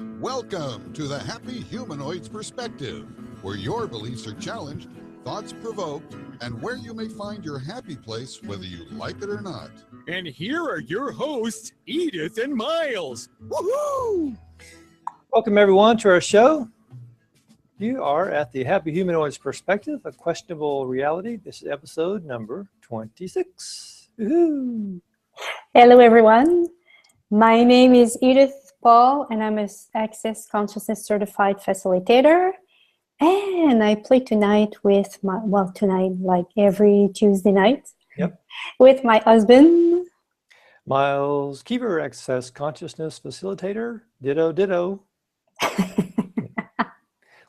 Welcome to the Happy Humanoids Perspective, where your beliefs are challenged, thoughts provoked, and where you may find your happy place whether you like it or not. And here are your hosts, Edith and Miles. Woohoo! Welcome everyone to our show. You are at the Happy Humanoids Perspective, a questionable reality. This is episode number 26. Woohoo! Hello everyone. My name is Edith Paul and I'm an Access Consciousness Certified Facilitator. And I play tonight with tonight, like every Tuesday night. Yep. With my husband. Miles Keever, Access Consciousness Facilitator. Ditto, ditto.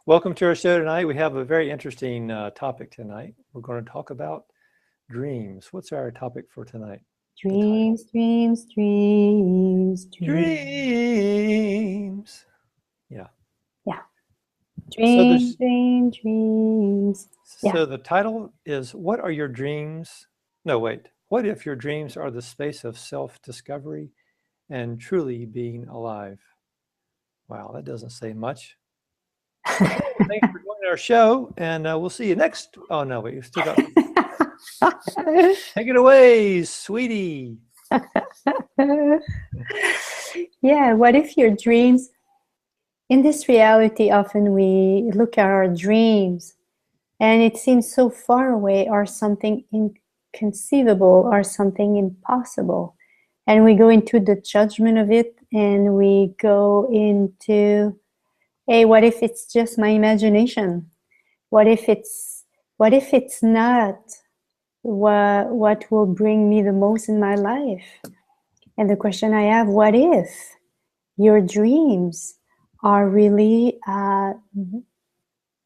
Welcome to our show tonight. We have a very interesting topic tonight. We're going to talk about dreams. What's our topic for tonight? Dreams. Yeah. Dreams. So the title is, what are your dreams? No, wait. What if your dreams are the space of self-discovery and truly being alive? Wow, that doesn't say much. Thanks for joining our show, and we'll see you next. Oh, no, wait, you still got... Take it away, sweetie. Yeah, what if your dreams... In this reality, often we look at our dreams and it seems so far away or something inconceivable or something impossible. And we go into the judgment of it and we go into, hey, what if it's just my imagination? What if it's not what will bring me the most in my life? And the question I have, what if your dreams are really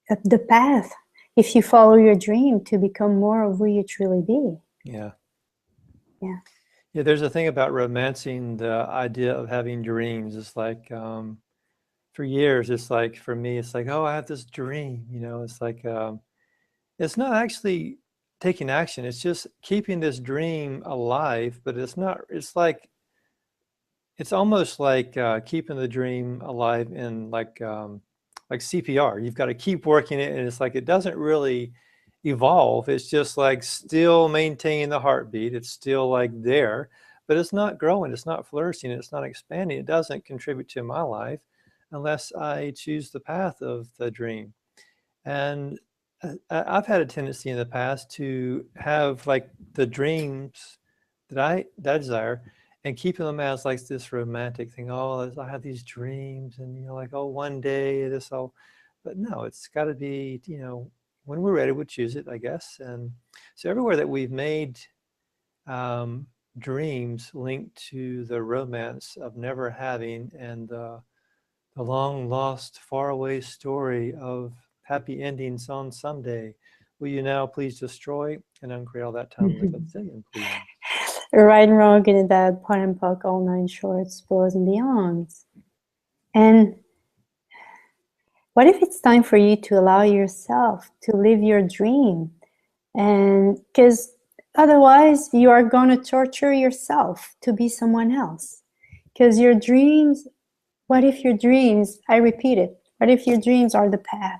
the path, if you follow your dream, to become more of who you truly be. Yeah, there's a thing about romancing the idea of having dreams. It's like for years, it's like, for me, it's like, oh, I have this dream, it's like it's not actually taking action. It's just keeping this dream alive, but it's not, it's almost like keeping the dream alive in like CPR. You've got to keep working it, and it's like it doesn't really evolve. It's just like still maintaining the heartbeat. It's still like there, but it's not growing. It's not flourishing. It's not expanding. It doesn't contribute to my life unless I choose the path of the dream. And I've had a tendency in the past to have like the dreams that I desire, and keeping them as like this romantic thing. Oh, I have these dreams, and like, oh, one day this all. But no, it's got to be, when we're ready, we'll choose it, I guess. And so everywhere that we've made dreams linked to the romance of never having, and the long lost, faraway story of happy endings on someday. Will you now please destroy and uncreate all that time with a zillion, please? Right and wrong, good and bad, pot and puck, all nine shorts, belows and beyonds. And what if it's time for you to allow yourself to live your dream? And because otherwise you are going to torture yourself to be someone else. Because your dreams, what if your dreams, I repeat it, what if your dreams are the path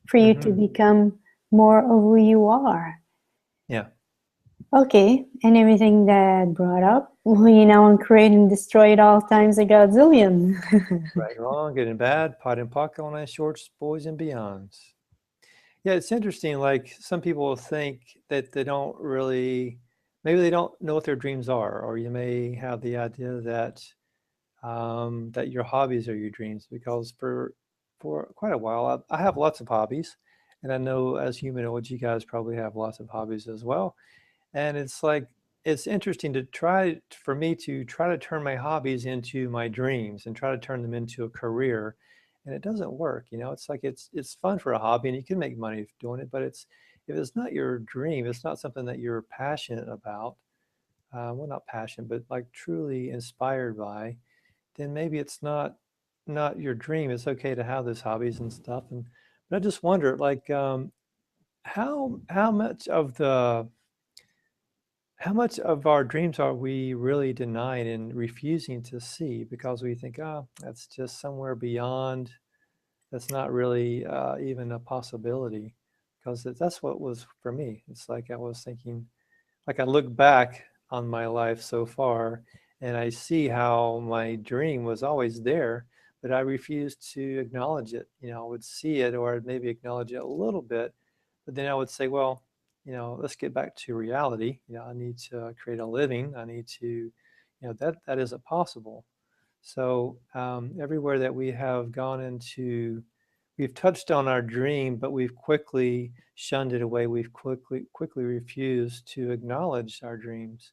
for you to become more of who you are? Yeah. Okay, and everything that brought up, will you now uncreate and destroy it all times a godzillion? Right, wrong, good and bad, pot and pock, all nine shorts, boys and beyonds. Yeah, it's interesting. Like, some people think that they don't really, maybe they don't know what their dreams are, or you may have the idea that that your hobbies are your dreams, because for quite a while, I have lots of hobbies, and I know as humanoids, you guys probably have lots of hobbies as well. And it's like, it's interesting for me to try to turn my hobbies into my dreams and try to turn them into a career. And it doesn't work. It's like, it's fun for a hobby and you can make money doing it, but if it's not your dream, it's not something that you're passionate about, well, not passionate, but like truly inspired by, then maybe it's not your dream. It's okay to have those hobbies and stuff. But I just wonder, like, how much of how much of our dreams are we really denying and refusing to see because we think, oh, that's just somewhere beyond, that's not really even a possibility? Because that's what was for me. It's like I was thinking, like I look back on my life so far and I see how my dream was always there, but I refused to acknowledge it. You know, I would see it or I'd maybe acknowledge it a little bit, but then I would say, well, you know, let's get back to reality. You know, I need to create a living. I need to, you know, that isn't possible. So everywhere that we have gone into, we've touched on our dream, but we've quickly shunned it away. We've quickly refused to acknowledge our dreams.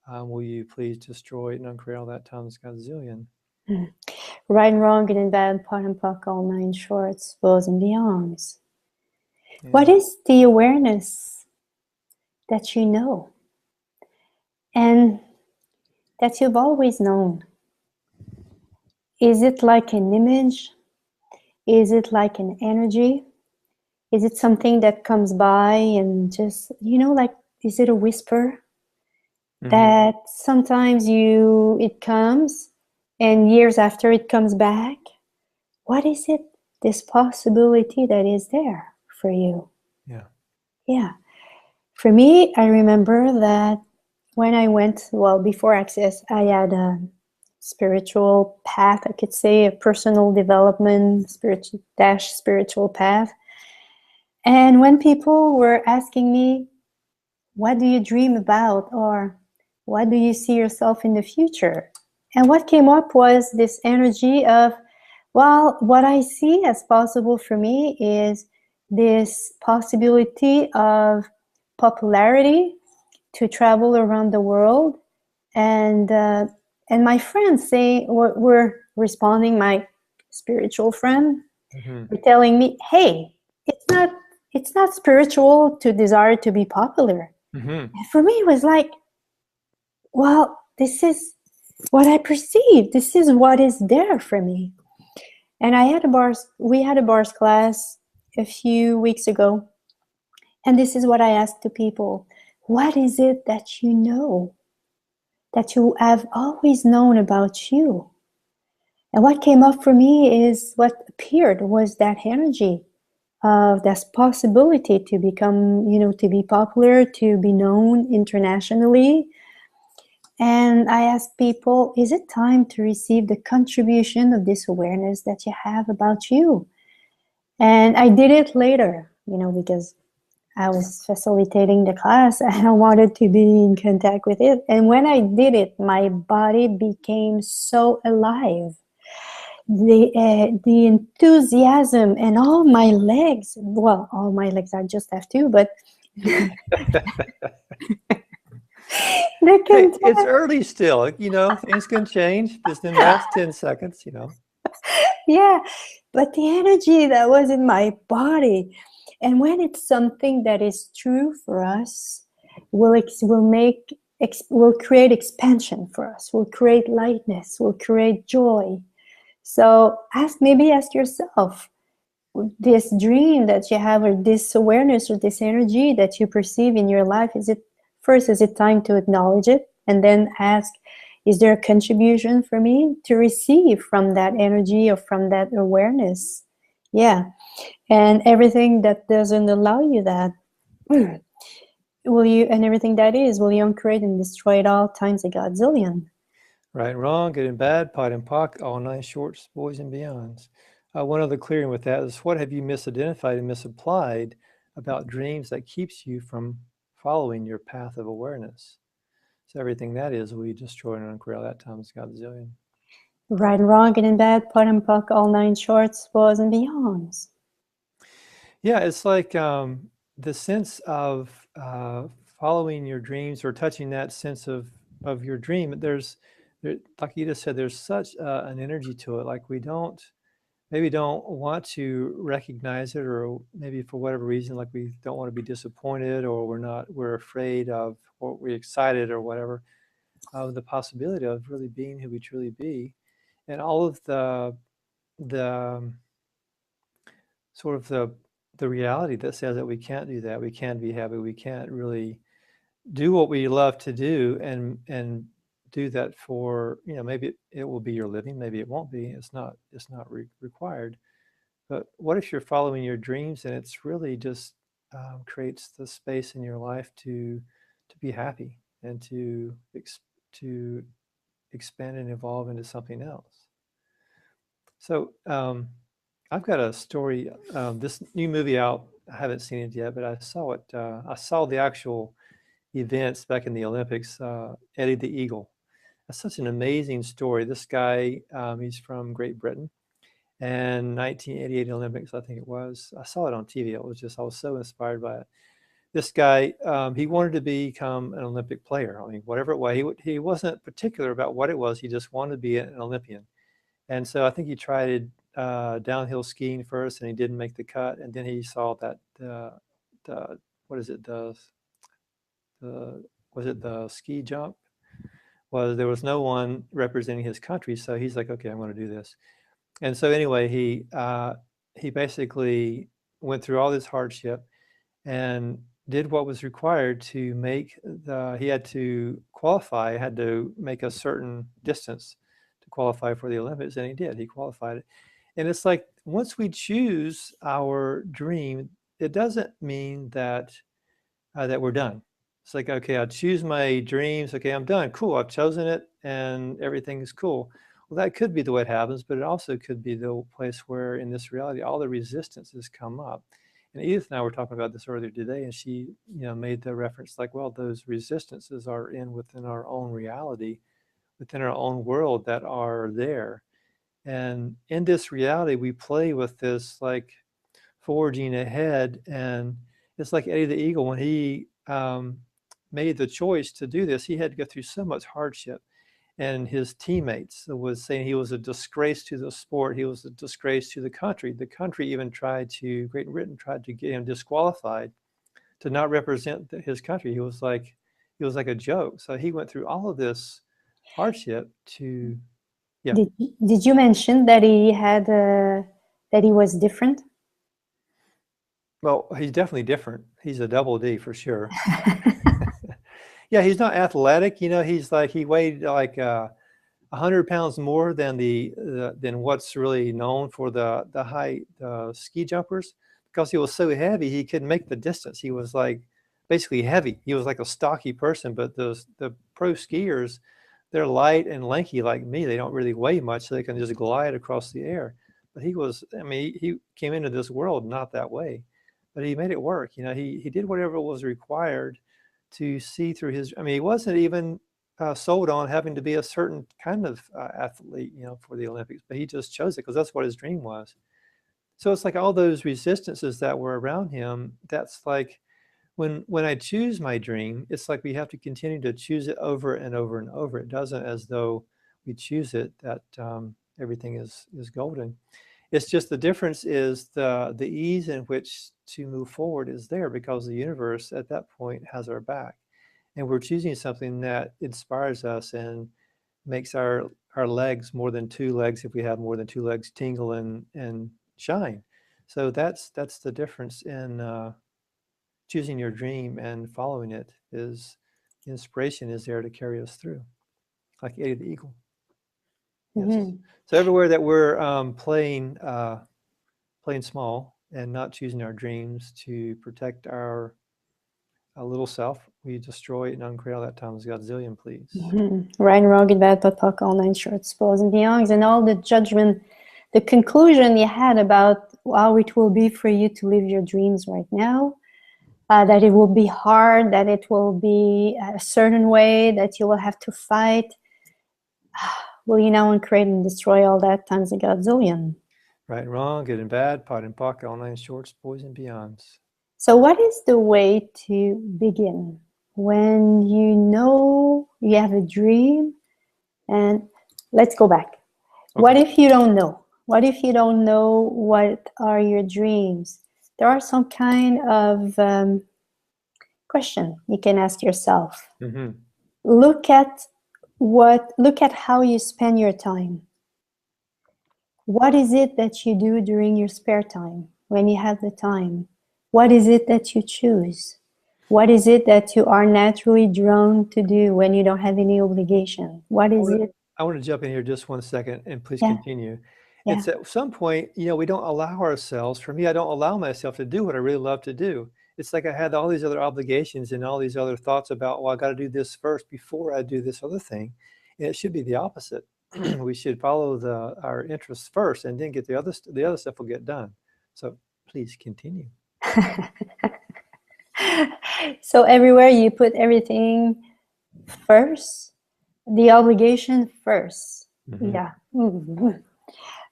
Will you please destroy it and uncreate all that times gazillion? Right and wrong, good and bad, pot and puck, all nine shorts, bows and beyonds. Yeah. What is the awareness that you know and that you've always known? Is it like an image? Is it like an energy? Is it something that comes by and just, like, is it a whisper that sometimes it comes and years after it comes back? What is it, this possibility that is there for you? Yeah. Yeah. For me, I remember that when I went, before Access, I had a spiritual path, I could say, a personal development, spiritual path. And when people were asking me, what do you dream about? Or what do you see yourself in the future? And what came up was this energy of, what I see as possible for me is this possibility of popularity, to travel around the world, and my friends were responding, my spiritual friend were telling me, hey, it's not spiritual to desire to be popular. And for me, it was like, this is what I perceive. This is what is there for me. And we had a bars class a few weeks ago. And this is what I asked to people. What is it that you know, that you have always known about you? And what came up for me is what appeared was that energy of that possibility to become, to be popular, to be known internationally. And I asked people, is it time to receive the contribution of this awareness that you have about you? And I did it later, because I was facilitating the class and I wanted to be in contact with it. And when I did it, my body became so alive. The enthusiasm and all my legs, I just have two, but Hey, it's early still, things can change just in the last 10 seconds, Yeah, but the energy that was in my body, and when it's something that is true for us, will create expansion for us, will create lightness, will create joy. So ask yourself, this dream that you have, or this awareness, or this energy that you perceive in your life, is it time to acknowledge it, and then ask, is there a contribution for me to receive from that energy or from that awareness? Yeah. And everything that doesn't allow you that, will you uncreate and destroy it all times a godzillion? Right and wrong, good and bad, pot and pock, all nine shorts, boys and beyonds. One other clearing with that is, what have you misidentified and misapplied about dreams that keeps you from following your path of awareness? So everything that is, will you destroy and uncreate that times godzillion? Right and wrong, good and bad, pot and pock, all nine shorts, boys and beyonds. Yeah, it's like the sense of following your dreams, or touching that sense of your dream. Like you just said, there's such an energy to it. Like we don't want to recognize it, or maybe for whatever reason, like we don't want to be disappointed, or we're afraid of, or we're excited, or whatever, of the possibility of really being who we truly be, and all of the sort of the reality that says that we can't do that, we can't be happy, we can't really do what we love to do and do that for, maybe it will be your living, maybe it won't be. It's not required. But what if you're following your dreams and it's really just creates the space in your life to be happy and to expand and evolve into something else. So I've got a story. This new movie out, I haven't seen it yet, but I saw it. I saw the actual events back in the Olympics, Eddie the Eagle. That's such an amazing story. This guy, he's from Great Britain, and 1988 Olympics, I think it was. I saw it on TV. I was so inspired by it. This guy, he wanted to become an Olympic player. I mean, whatever it was, he wasn't particular about what it was. He just wanted to be an Olympian. And so I think he tried downhill skiing first, and he didn't make the cut. And then he saw that was it the ski jump? There was no one representing his country, so he's like, okay, I'm going to do this. And so anyway, he basically went through all this hardship and did what was required to make he had to qualify, had to make a certain distance to qualify for the Olympics, and he did. He qualified it. And it's like, once we choose our dream, it doesn't mean that that we're done. It's like, okay, I choose my dreams. Okay, I'm done. Cool, I've chosen it, and everything is cool. Well, that could be the way it happens, but it also could be the place where, in this reality, all the resistances come up. And Edith and I were talking about this earlier today, and she, made the reference like, well, those resistances are within our own reality, within our own world, that are there. And in this reality, we play with this, like, forging ahead. And it's like Eddie the Eagle, when he made the choice to do this, he had to go through so much hardship. And his teammates was saying he was a disgrace to the sport. He was a disgrace to the country. The country even Great Britain tried to get him disqualified to not represent his country. He was like a joke. So he went through all of this hardship to, yeah. Did you mention that that he was different? Well, he's definitely different. He's a double D for sure. Yeah, he's not athletic. He's like, he weighed like 100 pounds more than than what's really known for the high ski jumpers, because he was so heavy he couldn't make the distance. He was like basically heavy. He was like a stocky person, but the pro skiers, they're light and lanky like me. They don't really weigh much, so they can just glide across the air. But he came into this world not that way, but he made it work. He did whatever was required to see through he wasn't even sold on having to be a certain kind of athlete, for the Olympics, but he just chose it because that's what his dream was. So it's like all those resistances that were around him. That's like, when I choose my dream, it's like we have to continue to choose it over and over and over. It doesn't, as though we choose it, that everything is golden. It's just the difference is the ease in which to move forward is there, because the universe at that point has our back, and we're choosing something that inspires us and makes our legs, more than two legs, if we have more than two legs, tingle and shine. So that's the difference in choosing your dream and following it. Is inspiration is there to carry us through, like Eddie the Eagle. Mm-hmm. Yes. So everywhere that we're playing small and not choosing our dreams to protect our little self, we destroy it and uncreate all that times Godzillion, please. Mm-hmm. Right and wrong, bad, talk, all nine shorts, bows and beyonds, and all the judgment, the conclusion you had about how it will be for you to live your dreams right now, that it will be hard, that it will be a certain way, that you will have to fight. Will you now uncreate and destroy all that times a Godzillion? Right and wrong, good and bad, pot and pocket, all nine shorts, boys and beyonds. So what is the way to begin when you know you have a dream? And let's go back. Okay. What if you don't know? What if you don't know what are your dreams? There are some kind of question you can ask yourself. Mm-hmm. Look at how you spend your time. What is it that you do during your spare time when you have the time? What is it that you choose? What is it that you are naturally drawn to do when you don't have any obligation? What is it? I want to jump in here just 1 second, and please Yeah. continue. Yeah. It's at some point, we don't allow ourselves, for me, I don't allow myself to do what I really love to do. It's like I had all these other obligations and all these other thoughts about, well, I got to do this first before I do this other thing. And it should be the opposite. We should follow our interests first, and then get the other stuff will get done. So please continue. So everywhere you put everything first, the obligation first. Mhm. Yeah. Mhm.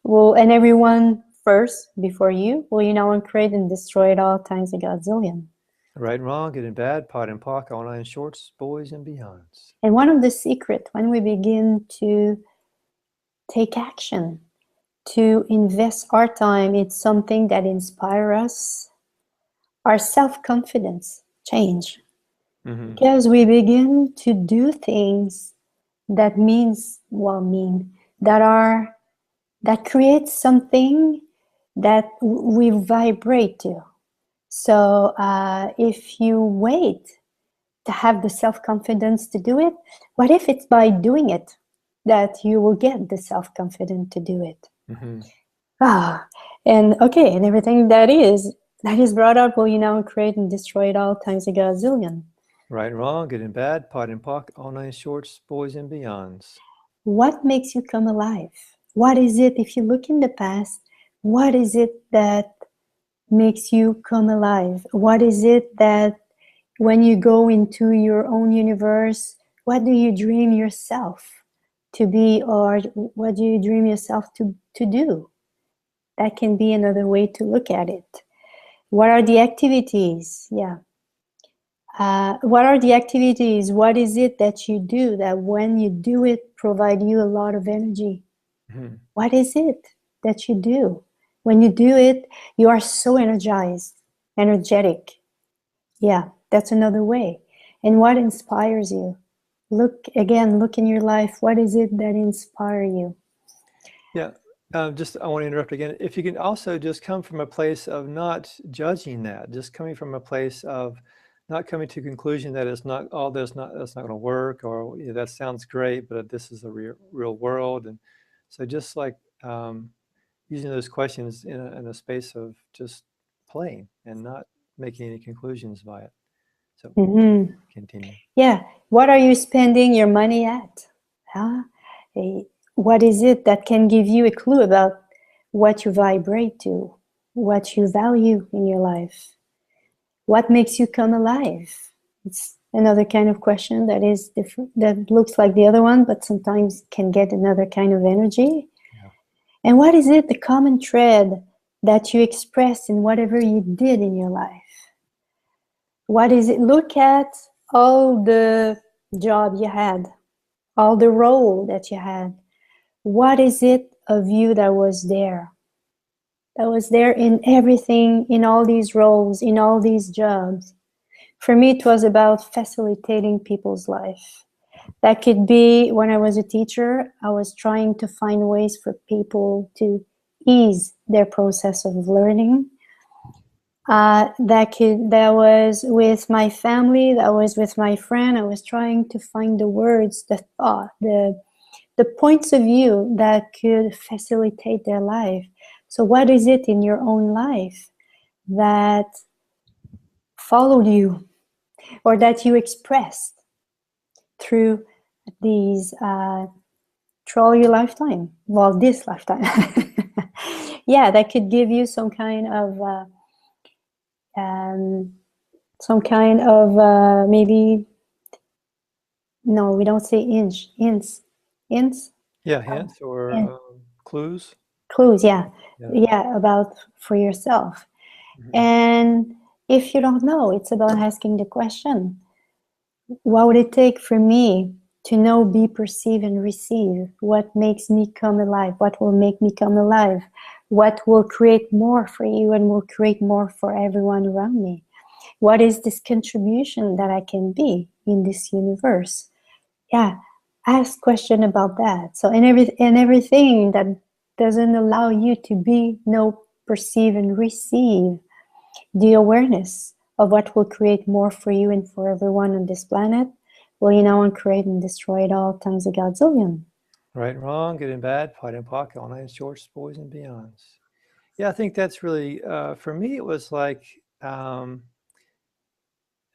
Well, and everyone first before you. Well, you know, and create and destroy it all times a godzillion. Right and wrong, good and bad, pot and pock, online shorts, boys and beyonds. And one of the secret when we begin to take action, to invest our time in something that inspires us, our self-confidence change. Mhm. Because we begin to do things that that create something that we vibrate to. So if you wait to have the self-confidence to do it, what if it's by doing it that you will get the self-confidence to do it? Mhm. And okay, and everything that is brought up, will you now create and destroy it all times a gazillion. Right and wrong, good and bad, pot and pock, online shorts, boys and beyonds. What makes you come alive? What is it, if you look in the past, what is it that makes you come alive? What is it that when you go into your own universe, what do you dream yourself to be, or what do you dream yourself to do? That can be another way to look at it. What are the activities? Yeah. What are the activities? What is it that you do that when you do it provide you a lot of energy? Mhm. What is it that you do? When you do it, you are so energized, energetic. Yeah, that's another way. And what inspires you? Look in your life. What is it that inspires you? Yeah, I want to interrupt again. If you can also just come from a place of not judging that, just coming from a place of not coming to a conclusion that it's not, oh, that's not going to work, or that sounds great, but this is the real world. And so just like using those questions in a space of just playing and not making any conclusions by it. So continue. Yeah. What are you spending your money at? Huh? What is it that can give you a clue about what you vibrate to, what you value in your life? What makes you come alive? It's another kind of question that is different, that looks like the other one, but sometimes can get another kind of energy. Yeah. And what is it, the common thread that you express in whatever you did in your life? What is it? Look at all the job you had, all the role that you had. What is it of you that was there? That was there in everything, in all these roles, in all these jobs. For me, it was about facilitating people's life. That could be when I was a teacher, I was trying to find ways for people to ease their process of learning. That was with my family, that was with my friend. I was trying to find the words, the thought, the points of view that could facilitate their life. So what is it in your own life that followed you, or that you expressed through these through all your lifetime? Well, this lifetime. Yeah, that could give you some kind of maybe, no, we don't say hints. Yeah, hints or clues. Clues, yeah, about for yourself. And if you don't know, it's about asking the question, what would it take for me to know, be, perceive, and receive? What makes me come alive? What will make me come alive? What will create more for you and will create more for everyone around me? What is this contribution that I can be in this universe? Yeah, ask question about that. So, and everything that doesn't allow you to be, know, perceive, and receive the awareness of what will create more for you and for everyone on this planet, will you now uncreate and destroy it all times a godzillion? Right and wrong, good and bad, pot and pocket, all night shorts, boys and beyonds. Yeah, I think that's really, for me, it was like,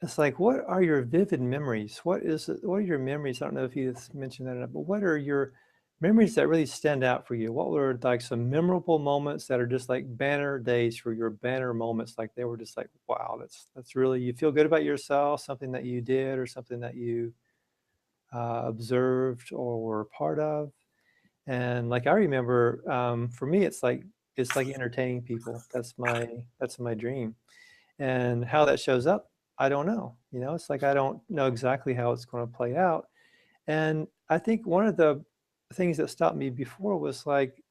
it's like, what are your vivid memories? What are your memories? I don't know if you mentioned that or not, but what are your memories that really stand out for you? What were like some memorable moments that are just like banner days for your banner moments? Like they were just like, wow, that's really, you feel good about yourself, something that you did or something that you observed or were part of. And like I remember, for me, it's like entertaining people. That's my dream. And how that shows up, I don't know. You know, it's like I don't know exactly how it's going to play out. And I think one of the things that stopped me before was like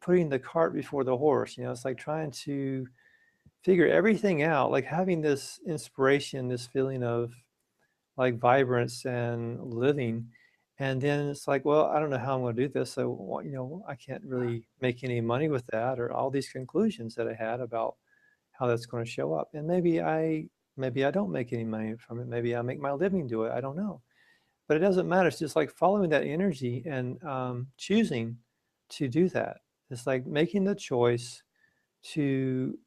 putting the cart before the horse. You know, it's like trying to figure everything out, like having this inspiration, this feeling of like vibrance and living. And then it's like, well, I don't know how I'm going to do this. So, you know, I can't really make any money with that, or all these conclusions that I had about how that's going to show up. And maybe I don't make any money from it. Maybe I make my living do it. I don't know. But it doesn't matter. It's just like following that energy and choosing to do that. It's like making the choice to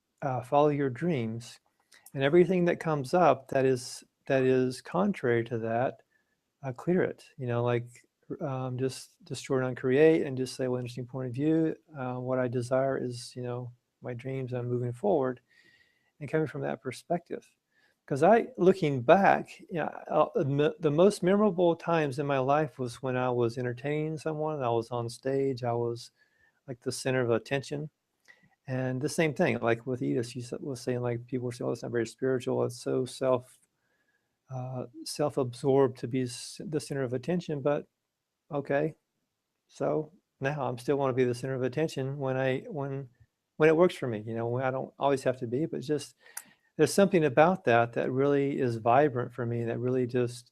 follow your dreams, and everything that comes up that is contrary to that, clear it. You know, like just destroy and uncreate, and just say, well, interesting point of view. What I desire is, you know, my dreams. I'm moving forward, and coming from that perspective. Because looking back, yeah, the most memorable times in my life was when I was entertaining someone. I was on stage. I was like the center of attention. And the same thing, like with Edith, she was saying, like people were saying, oh, it's not very spiritual. It's so self-absorbed to be the center of attention. But okay, so now I'm still want to be the center of attention when it works for me. You know, when I don't always have to be, but just there's something about that really is vibrant for me. That really just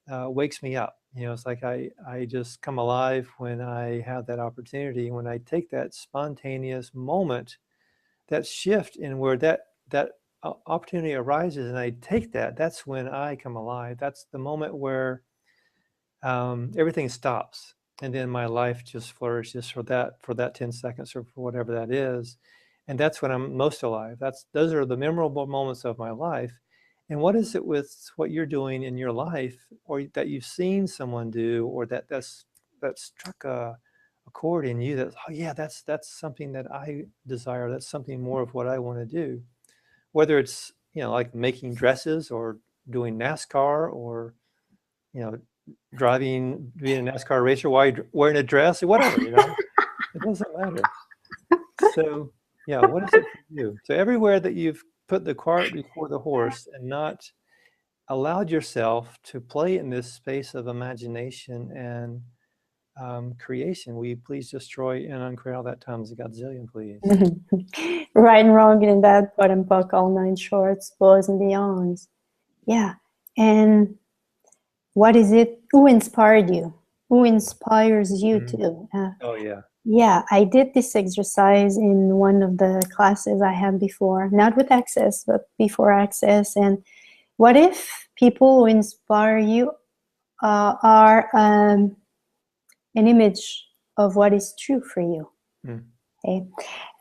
wakes me up. You know, it's like I just come alive when I have that opportunity, when I take that spontaneous moment, that shift in where that opportunity arises, and I take that. That's when I come alive. That's the moment where everything stops, and then my life just flourishes for that 10 seconds or for whatever that is. And that's when I'm most alive. Those are the memorable moments of my life. And what is it with what you're doing in your life, or that you've seen someone do, or that struck a chord in you that, oh yeah, that's something that I desire. That's something more of what I want to do. Whether it's, you know, like making dresses, or doing NASCAR, or, you know, being a NASCAR racer while you're wearing a dress, or whatever, you know, it doesn't matter. So yeah, what is it for you? So everywhere that you've put the cart before the horse and not allowed yourself to play in this space of imagination and creation, will you please destroy and uncreate all that times a godzillion, please? Right and wrong, good and bad, pot and puck, all nine shorts, boys and beyonds. Yeah. And what is it? Who inspired you? Who inspires you to? Oh yeah. Yeah, I did this exercise in one of the classes I had before, not with Access, but before Access. And what if people who inspire you are an image of what is true for you? Okay.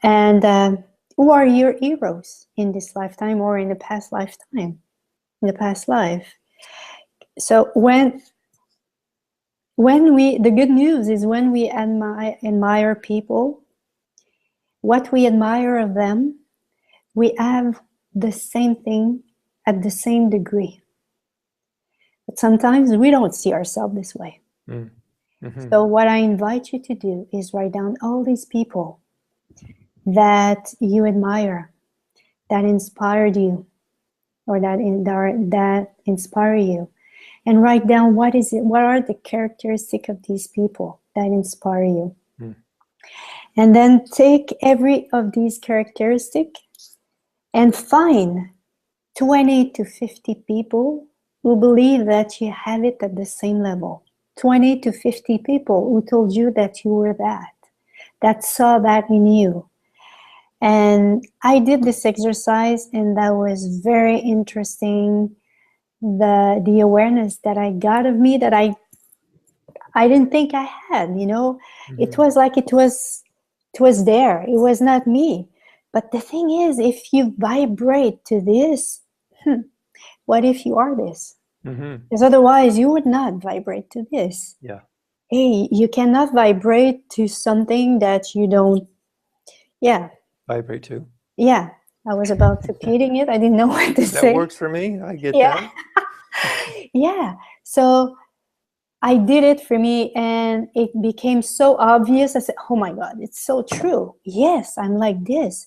And who are your heroes in this lifetime or in the past lifetime, in the past life? So the good news is when we admire people, what we admire of them, we have the same thing at the same degree. But sometimes we don't see ourselves this way. Mm-hmm. So what I invite you to do is write down all these people that you admire, that inspired you, or that inspire you. And write down what are the characteristics of these people that inspire you. And then take every of these characteristics and find 20 to 50 people who believe that you have it at the same level. 20 to 50 people who told you that you were that saw that in you. And I did this exercise, and that was very interesting. The awareness that I got of me that I didn't think I had, you know. It was like it was there. It was not me. But the thing is, if you vibrate to this, what if you are this? Because otherwise you would not vibrate to this. Yeah. Hey, you cannot vibrate to something that you don't, yeah. Vibrate to. Yeah. I was about repeating it. I didn't know what to say. That works for me. I get that. Yeah. So I did it for me, and it became so obvious. I said, oh my God, it's so true. Yes, I'm like this.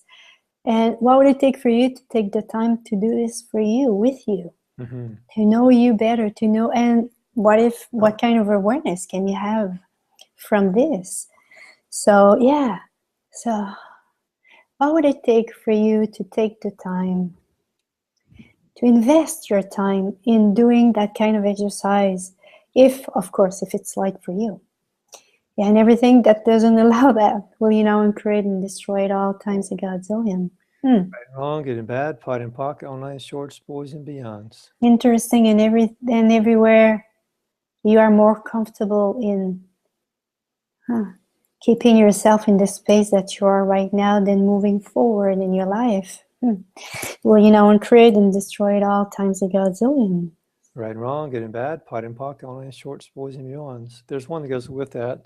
And what would it take for you to take the time to do this for you, with you, to know you better, to know, and what kind of awareness can you have from this? So, yeah. So what would it take for you to take the time to invest your time in doing that kind of exercise? If, of course, if it's light for you. Yeah, and everything that doesn't allow that, will you now create and destroy it all times a godzillion. Right, wrong, good and bad, pot and pocket, online shorts, boys and beyonds. Interesting, and everywhere you are more comfortable in keeping yourself in the space that you are right now than moving forward in your life. Will you now create and destroy it all times a godzillion. Right and wrong, good and bad, pot and pocket, online shorts, boys and beyonds. There's one that goes with that.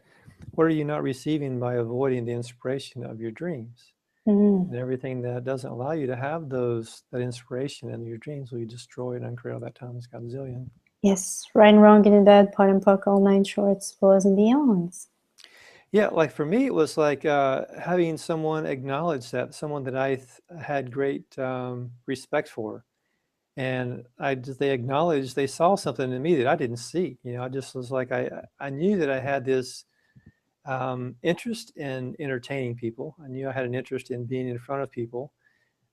What are you not receiving by avoiding the inspiration of your dreams? And everything that doesn't allow you to have that inspiration in your dreams will you destroy and uncreate all that times godzillion. Yes, right and wrong, good and bad, pot and pocket, all nine shorts, boys and beyonds. Yeah, like for me, it was like having someone acknowledge that, someone that I had great respect for. And they acknowledged, they saw something in me that I didn't see. You know, I just was like, I knew that I had this interest in entertaining people. I knew I had an interest in being in front of people.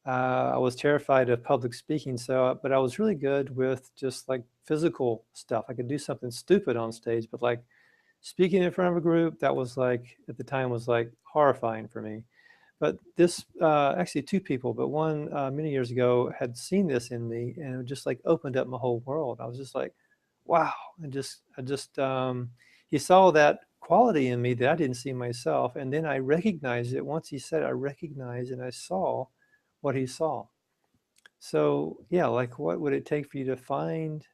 I was terrified of public speaking, but I was really good with just like physical stuff. I could do something stupid on stage, but like speaking in front of a group, that was like, at the time, was like horrifying for me. But this, actually two people, but one many years ago had seen this in me, and it just like opened up my whole world. I was just like, wow. And he saw that quality in me that I didn't see myself. And then I recognized it. Once he said it, I recognized and I saw what he saw. So yeah, like what would it take for you to find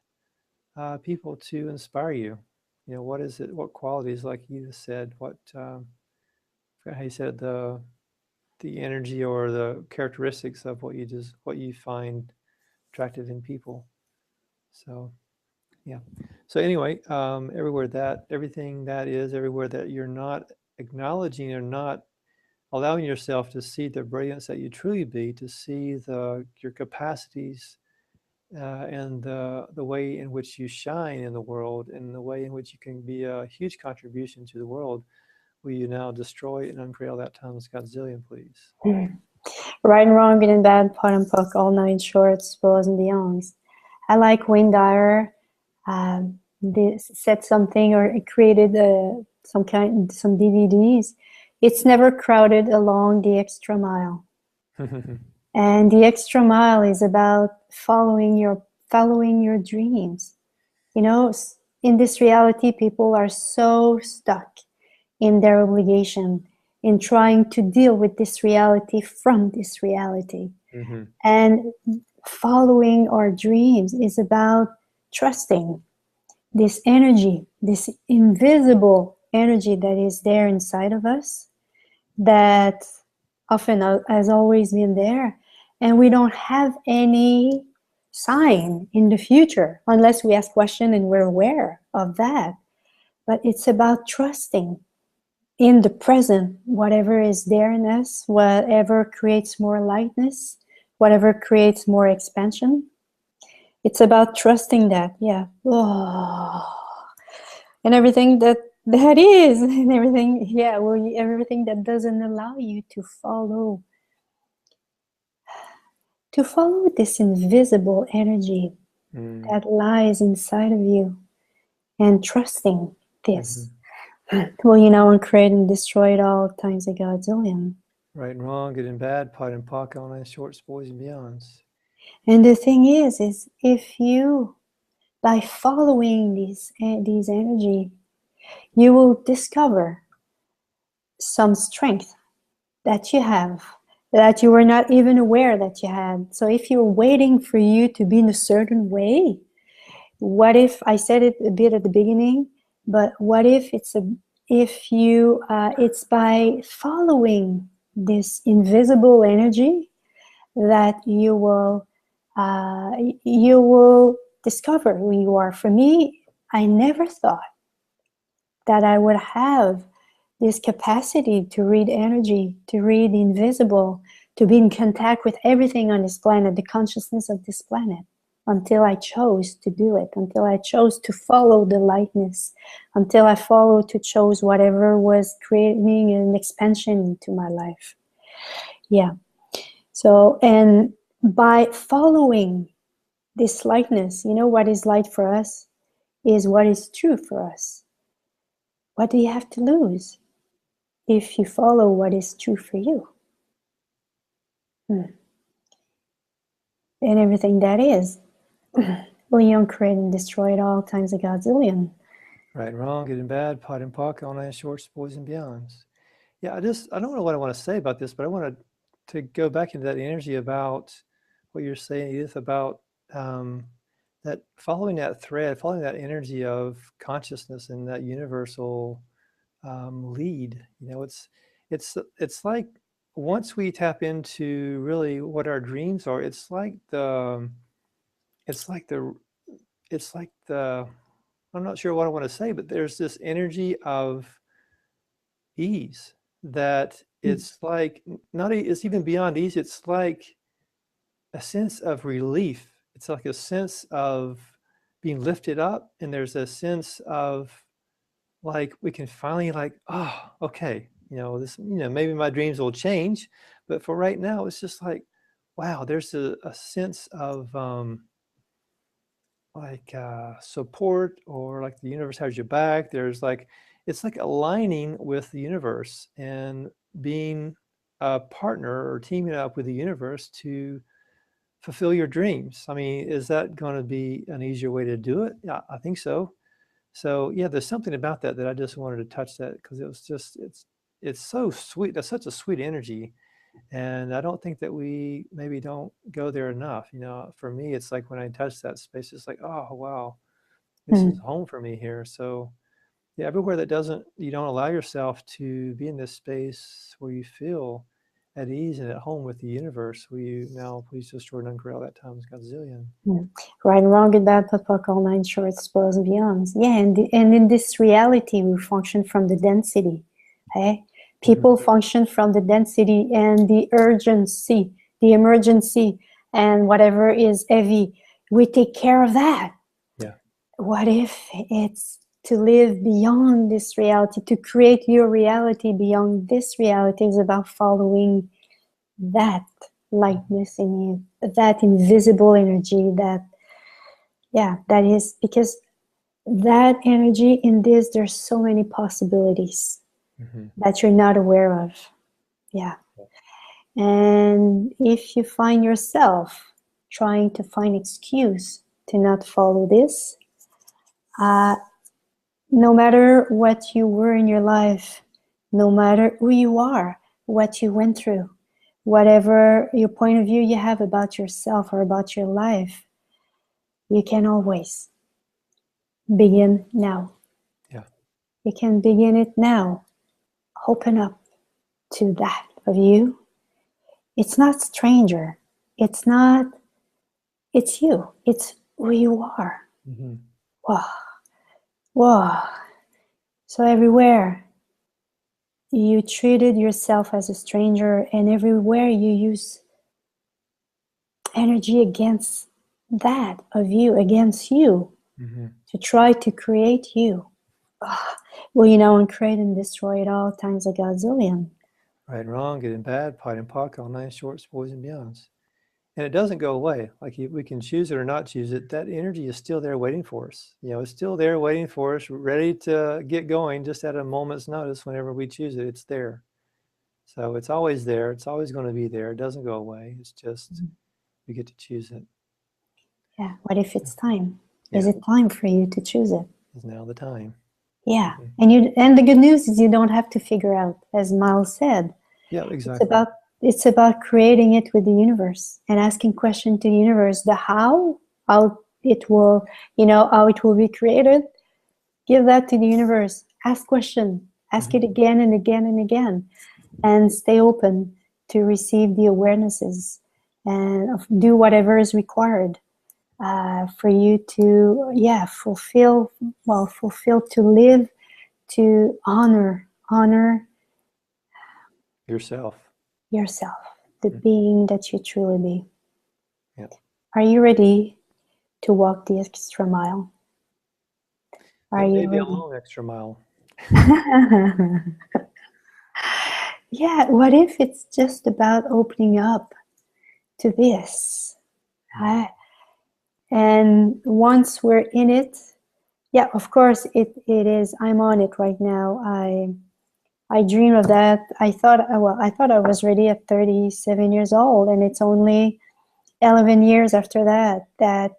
people to inspire you? You know, what is it? What qualities, like you said, I forgot how you said the energy or the characteristics of what you find attractive in people. So yeah. So anyway, everywhere that you're not acknowledging or not allowing yourself to see the brilliance that you truly be, to see your capacities and the way in which you shine in the world, and the way in which you can be a huge contribution to the world, will you now destroy and uncreate all that times godzillion, please? Right and wrong, good and bad, pot and pock, all nine shorts, boys and beyonds. I like Wayne Dyer. They said something, or it created some DVDs. It's never crowded along the extra mile. And the extra mile is about following your dreams. You know, in this reality, people are so stuck in their obligation, in trying to deal with this reality from this reality. And following our dreams is about trusting this energy, this invisible energy that is there inside of us, that often has always been there, and we don't have any sign in the future unless we ask questions and we're aware of that. But it's about trusting in the present, whatever is there in us, whatever creates more lightness, whatever creates more expansion. It's about trusting that, yeah. Oh. And everything that is, and everything, yeah, well, everything that doesn't allow you to follow this invisible energy that lies inside of you, and trusting this. Well, you know, and create and destroy it all times a godzillion. Right and wrong, good and bad, pot and pocket, all nine shorts, boys and beyonds. And the thing is if you, by following these energy, you will discover some strength that you have that you were not even aware that you had. So if you're waiting for you to be in a certain way, what if, I said it a bit at the beginning, but what if it's by following this invisible energy that you will discover who you are. For me, I never thought that I would have this capacity to read energy, to read the invisible, to be in contact with everything on this planet, the consciousness of this planet, until I chose to do it, until I chose to follow the lightness, until I chose whatever was creating an expansion into my life. Yeah. So, and by following this lightness, you know what is light for us is what is true for us. What do you have to lose if you follow what is true for you? And everything that is, will you create and destroy it all times a godzillion. Right and wrong, good and bad, pot and pocket, all nine shorts, boys and beyonds. Yeah, I don't know what I want to say about this, but I wanted to go back into that energy about what you're saying, Edith, about that following that thread, following that energy of consciousness and that universal lead. You know, it's like once we tap into really what our dreams are, it's like the I'm not sure what I want to say, but there's this energy of ease that it's like it's even beyond ease. It's like a sense of relief. It's like a sense of being lifted up, and there's a sense of like we can finally oh, okay, maybe my dreams will change, but for right now it's just like, wow, there's a sense of support, or like the universe has your back. It's like aligning with the universe and being a partner or teaming up with the universe to fulfill your dreams. I mean, is that going to be an easier way to do it? Yeah, I think so. So yeah, there's something about that I just wanted to touch that, because it's so sweet. That's such a sweet energy. And I don't think that we maybe don't go there enough. For me, it's like when I touch that space, it's like, oh, wow, this is home for me here. So yeah, everywhere you don't allow yourself to be in this space where you feel at ease and at home with the universe, will you now please destroy and uncreate all that times godzillion. Right and wrong, good, bad, pot, pocket, all nine shorts, boys and beyonds. Yeah, and in this reality, we function from the density. Okay? People function from the density and the urgency, the emergency, and whatever is heavy. We take care of that. Yeah. What if it's to live beyond this reality, to create your reality beyond this reality is about following that lightness in you, that invisible energy, that is, because that energy in this, there's so many possibilities that you're not aware of. Yeah. And if you find yourself trying to find excuse to not follow this, no matter what you were in your life, no matter who you are, what you went through, whatever your point of view you have about yourself or about your life, you can always begin now. Yeah. You can begin it now. Open up to that of you. It's not stranger. It's you. It's who you are. Wow. Wow. So everywhere you treated yourself as a stranger, and everywhere you use energy against that of you, against you, to try to create you. Will you now uncreate and destroy it all times a godzillion? Right and wrong, good and bad, pot and pocket, all nine shorts, boys and beyonds. And it doesn't go away. Like we can choose it or not choose it. That energy is still there waiting for us. It's still there waiting for us, ready to get going just at a moment's notice. Whenever we choose it, it's there. So it's always there. It's always going to be there. It doesn't go away. It's just we get to choose it. Yeah. What if it's time? Yeah. Is it time for you to choose it? Is now the time. Yeah. And the good news is you don't have to figure out, as Miles said. Yeah, exactly. It's about creating it with the universe and asking questions to the universe. The how it will, how it will be created. Give that to the universe. Ask question. Ask it again and again and again, and stay open to receive the awarenesses and do whatever is required for you to, fulfill, to live, to honor Yourself. the being that you truly be. Yeah. Are you ready to walk the extra mile? Are you Maybe a ready? long extra mile. Yeah, what if it's just about opening up to this? And once we're in it, yeah, of course it is. I'm on it right now. I dream of that. I thought I was ready at 37 years old, and it's only 11 years after that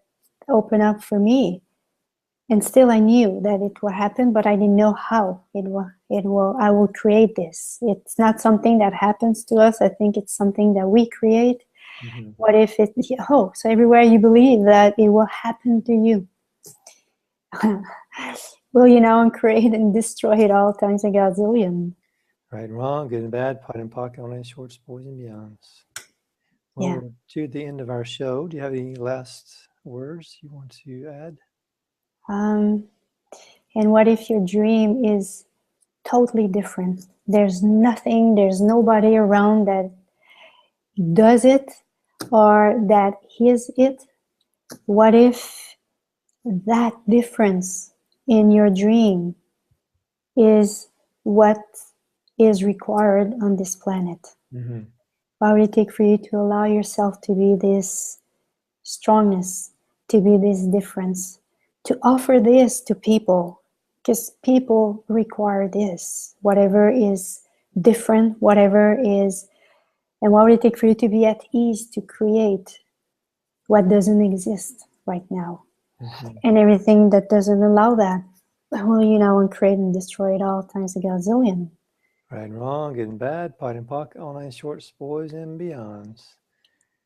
opened up for me. And still I knew that it will happen, but I didn't know how I will create this. It's not something that happens to us. I think it's something that we create. What if so everywhere you believe that it will happen to you. Will you now create and destroy it all times a gazillion? Right and wrong, good and bad, pot and pocket, online shorts, boys and beyonds. Well, Yeah. we're to the end of our show. Do you have any last words you want to add? And what if your dream is totally different? There's nobody around that does it or that is it. What if that difference in your dream is what is required on this planet? What would it take for you to allow yourself to be this strongness, to be this difference, to offer this to people? Because people require this, whatever is different, whatever is. And what would it take for you to be at ease to create what doesn't exist right now? And everything that doesn't allow that, well, and create and destroy it all times a gazillion. Right and wrong, good and bad, pot and pocket, online shorts, boys and beyonds.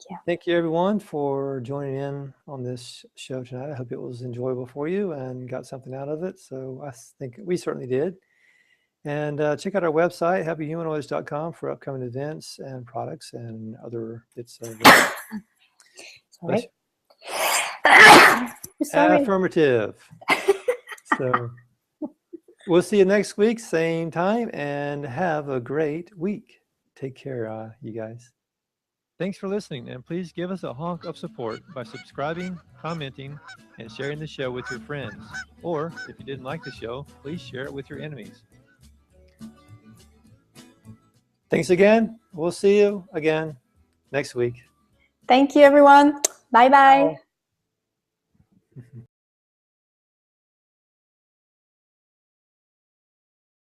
Yeah. Thank you, everyone, for joining in on this show tonight. I hope it was enjoyable for you and got something out of it. So I think we certainly did. And check out our website, happyhumanoids.com, for upcoming events and products and other bits of Sorry. Sorry. Affirmative. So we'll see you next week, same time, and have a great week. Take care, you guys. Thanks for listening, and please give us a honk of support by subscribing, commenting, and sharing the show with your friends. Or, if you didn't like the show, please share it with your enemies. Thanks again. We'll see you again next week. Thank you, everyone. Bye-bye.